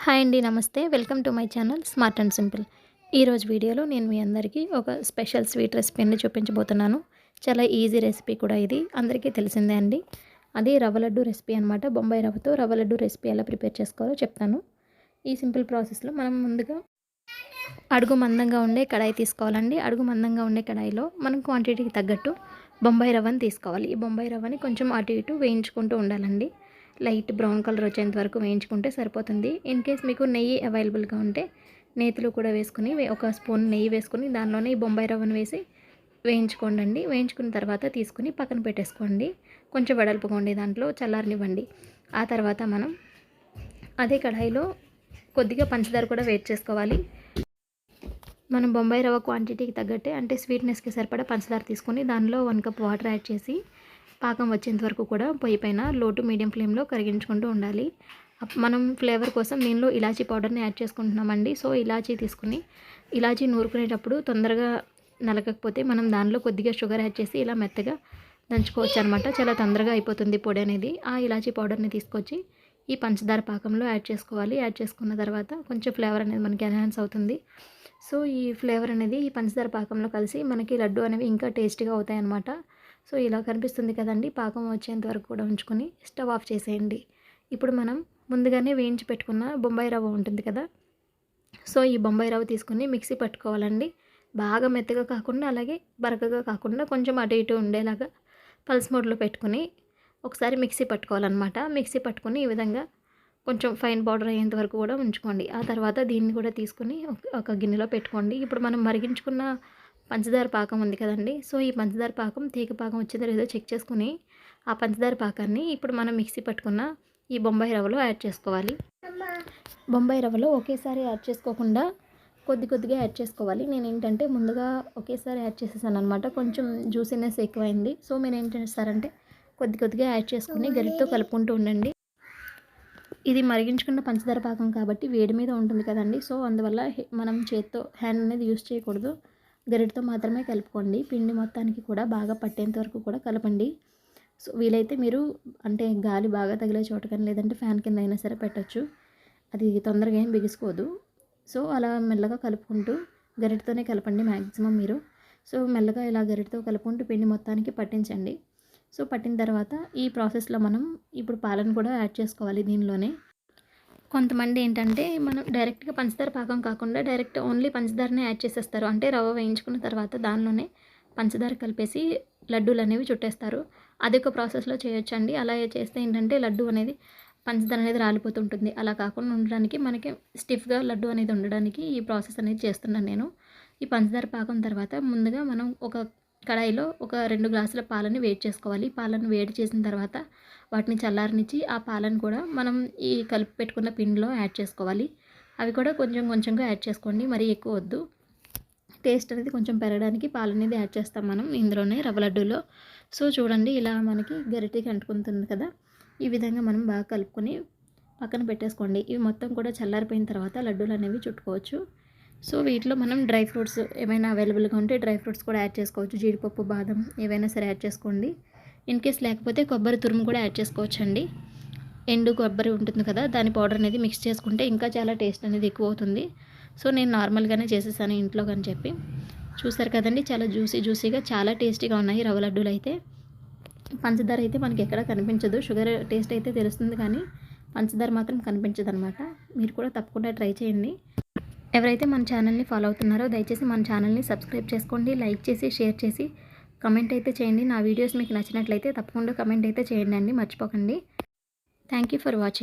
Hi అండి, నమస్తే. Welcome to my channel smart and simple. ఈరోజు వీడియోలో నేను మీ అందరికీ ఒక స్పెషల్ స్వీట్ రెసిపీని చూపించబోతున్నాను. చాలా ఈజీ రెసిపీ కూడా ఇది, అందరికీ తెలిసిందే అండి. అది రవ్వ లడ్డు రెసిపీ అనమాట. బొంబాయి రవ్వతో రవ్వ లడ్డు రెసిపీ ఎలా ప్రిపేర్ చేసుకోవాలో చెప్తాను. ఈ సింపుల్ ప్రాసెస్లో మనం ముందుగా అడుగు మందంగా ఉండే కడాయి తీసుకోవాలండి. అడుగు మందంగా ఉండే కడాయిలో మనం క్వాంటిటీకి తగ్గట్టు బొంబాయి రవ్వని తీసుకోవాలి. ఈ బొంబాయి రవ్వని కొంచెం అటు ఇటు వేయించుకుంటూ ఉండాలండి. లైట్ బ్రౌన్ కలర్ వచ్చేంత వరకు వేయించుకుంటే సరిపోతుంది. ఇన్ కేస్ మీకు నెయ్యి అవైలబుల్గా ఉంటే నేతిలో కూడా వేసుకుని ఒక స్పూన్ నెయ్యి వేసుకుని దానిలోనే ఈ బొంబాయి రవ్వను వేసి వేయించుకోండి. వేయించుకున్న తర్వాత తీసుకుని పక్కన పెట్టేసుకోండి. కొంచెం వెడల్పుకోండి, దాంట్లో చల్లారనివ్వండి. ఆ తర్వాత మనం అదే కడాయిలో కొద్దిగా పంచదార కూడా వేడి చేసుకోవాలి. మనం బొంబాయి రవ్వ క్వాంటిటీకి తగ్గట్టే, అంటే స్వీట్నెస్కి సరిపడా పంచదార తీసుకొని దానిలో 1 కప్ వాటర్ యాడ్ చేసి పాకం వచ్చేంత వరకు కూడా పొయ్యి పైన లో టు మీడియం ఫ్లేమ్లో కరిగించుకుంటూ ఉండాలి. మనం ఫ్లేవర్ కోసం దీనిలో ఇలాచీ పౌడర్ని యాడ్ చేసుకుంటున్నామండి. సో ఇలాచీ తీసుకుని ఇలాచీ నూరుకునేటప్పుడు తొందరగా నలగకపోతే మనం దానిలో కొద్దిగా షుగర్ యాడ్ చేసి ఇలా మెత్తగా దంచుకోవచ్చు అనమాట. చాలా తొందరగా అయిపోతుంది పొడి అనేది. ఆ ఇలాచీ పౌడర్ని తీసుకొచ్చి ఈ పంచదార పాకంలో యాడ్ చేసుకోవాలి. యాడ్ చేసుకున్న తర్వాత కొంచెం ఫ్లేవర్ అనేది మనకి ఎన్హాన్స్ అవుతుంది. సో ఈ ఫ్లేవర్ అనేది ఈ పంచదార పాకంలో కలిసి మనకి లడ్డు అనేవి ఇంకా టేస్టీగా అవుతాయి అన్నమాట. సో ఇలా కనిపిస్తుంది కదండి. పాకం వచ్చేంత వరకు కూడా ఉంచుకొని స్టవ్ ఆఫ్ చేసేయండి. ఇప్పుడు మనం ముందుగానే వేయించి పెట్టుకున్న బొంబాయి రవ్వ ఉంటుంది కదా, సో ఈ బొంబాయి రవ్వ తీసుకుని మిక్సీ పట్టుకోవాలండి. బాగా మెత్తగా కాకుండా అలాగే బరకగా కాకుండా కొంచెం అటు ఇటు ఉండేలాగా పల్స్ మోడ్లో పెట్టుకుని ఒకసారి మిక్సీ పట్టుకోవాలన్నమాట. మిక్సీ పట్టుకుని ఈ విధంగా కొంచెం ఫైన్ పౌడర్ అయ్యేంత వరకు కూడా ఉంచుకోండి. ఆ తర్వాత దీన్ని కూడా తీసుకుని ఒక గిన్నెలో పెట్టుకోండి. ఇప్పుడు మనం మరిగించుకున్న పంచదార పాకం ఉంది కదండి, సో ఈ పంచదార పాకం తీగ పాకం వచ్చిందో లేదో చెక్ చేసుకుని ఆ పంచదార పాకాన్ని ఇప్పుడు మనం మిక్సీ పట్టుకున్న ఈ బొంబాయి రవ్వలో యాడ్ చేసుకోవాలి. బొంబాయి రవ్వలో ఒకేసారి యాడ్ చేసుకోకుండా కొద్ది కొద్దిగా యాడ్ చేసుకోవాలి. నేను ఏంటంటే ముందుగా ఒకేసారి యాడ్ చేసేసాను అనమాట. కొంచెం జ్యూసీనెస్ ఎక్కువైంది. సో మీరు ఏం చేస్తారంటే కొద్ది కొద్దిగా యాడ్ చేసుకుని గరిటతో కలుపుకుంటూ ఉండండి. ఇది మరిగించుకున్న పంచదార పాకం కాబట్టి వేడి మీద ఉంటుంది కదండి, సో అందువల్ల మనం చేత్తో హ్యాండ్ అనేది యూస్ చేయకూడదు. గరిటతో మాత్రమే కలుపుకోండి. పిండి మొత్తానికి కూడా బాగా పట్టేంత వరకు కూడా కలపండి. సో వీలైతే మీరు అంటే గాలి బాగా తగిలే చోట కానీ లేదంటే ఫ్యాన్ కింద అయినా సరే పెట్టచ్చు. అది తొందరగా ఏం బిగుసుకోదు. సో అలా మెల్లగా కలుపుకుంటూ గరిటతోనే కలపండి మ్యాక్సిమం మీరు. సో మెల్లగా ఇలా గరిటతో కలుపుకుంటూ పిండి మొత్తానికి పట్టించండి. సో పట్టిన తర్వాత ఈ ప్రాసెస్లో మనం ఇప్పుడు పాలను కూడా యాడ్ చేసుకోవాలి దీనిలోనే. కొంతమంది ఏంటంటే మనం డైరెక్ట్గా పంచదార పాకం కాకుండా డైరెక్ట్ ఓన్లీ పంచదారనే యాడ్ చేసేస్తారు. అంటే రవ్వ వేయించుకున్న తర్వాత దానిలోనే పంచదార కలిపేసి లడ్డూలు అనేవి చుట్టేస్తారు. అది ఒక ప్రాసెస్లో చేయొచ్చండి. అలా చేస్తే ఏంటంటే లడ్డు అనేది పంచదార అనేది రాలిపోతుంటుంది. అలా కాకుండా ఉండడానికి మనకి స్టిఫ్గా లడ్డు అనేది ఉండడానికి ఈ ప్రాసెస్ అనేది చేస్తున్నాను నేను. ఈ పంచదార పాకం తర్వాత ముందుగా మనం ఒక కడాయిలో ఒక 2 గ్లాసుల పాలని వేడి చేసుకోవాలి. పాలను వేడి చేసిన తర్వాత వాటిని చల్లారనిచ్చి ఆ పాలను కూడా మనం ఈ కలిపి పెట్టుకున్న పిండిలో యాడ్ చేసుకోవాలి. అవి కూడా కొంచెం కొంచెంగా యాడ్ చేసుకోండి, మరీ ఎక్కువ వద్దు. టేస్ట్ అనేది కొంచెం పెరగడానికి పాలు అనేది యాడ్ చేస్తాం మనం ఇందులోనే రవ్వ లడ్డూలో. సో చూడండి ఇలా మనకి గరిటెకి అంటుకుంటుంది కదా, ఈ విధంగా మనం బాగా కలుపుకొని పక్కన పెట్టేసుకోండి. ఇవి మొత్తం కూడా చల్లారిపోయిన తర్వాత లడ్డూలు అనేవి చుట్టుకోవచ్చు. సో వీటిలో మనం డ్రై ఫ్రూట్స్ ఏమైనా అవైలబుల్గా ఉంటే డ్రై ఫ్రూట్స్ కూడా యాడ్ చేసుకోవచ్చు. జీడిపప్పు, బాదం ఏవైనా సరే యాడ్ చేసుకోండి. ఇన్ కేస్ లేకపోతే కొబ్బరి తురుము కూడా యాడ్ చేసుకోవచ్చు అండి. ఎండు కొబ్బరి ఉంటుంది కదా, దాని పౌడర్ అనేది మిక్స్ చేసుకుంటే ఇంకా చాలా టేస్ట్ అనేది ఎక్కువ అవుతుంది. సో నేను నార్మల్గానే చేసేసాను ఇంట్లో అని చెప్పి. చూసారు కదండి, చాలా జ్యూసీగా చాలా టేస్టీగా ఉన్నాయి రవ్వ లడ్డూలు అయితే. పంచదార అయితే మనకి ఎక్కడ కనిపించదు. షుగర్ టేస్ట్ అయితే తెలుస్తుంది కానీ పంచదార మాత్రం కనిపించదు అనమాట. మీరు కూడా తప్పకుండా ట్రై చేయండి. ఎవరైతే మన ఛానల్ని ఫాలో అవుతున్నారో దయచేసి మన ఛానల్ని సబ్స్క్రైబ్ చేసుకోండి. లైక్ చేసి షేర్ చేసి కమెంట్ అయితే చేయండి. నా వీడియోస్ మీకు నచ్చినట్లయితే తప్పకుండా కమెంట్ అయితే చేయండి అండి, మర్చిపోకండి. Thank you for watching.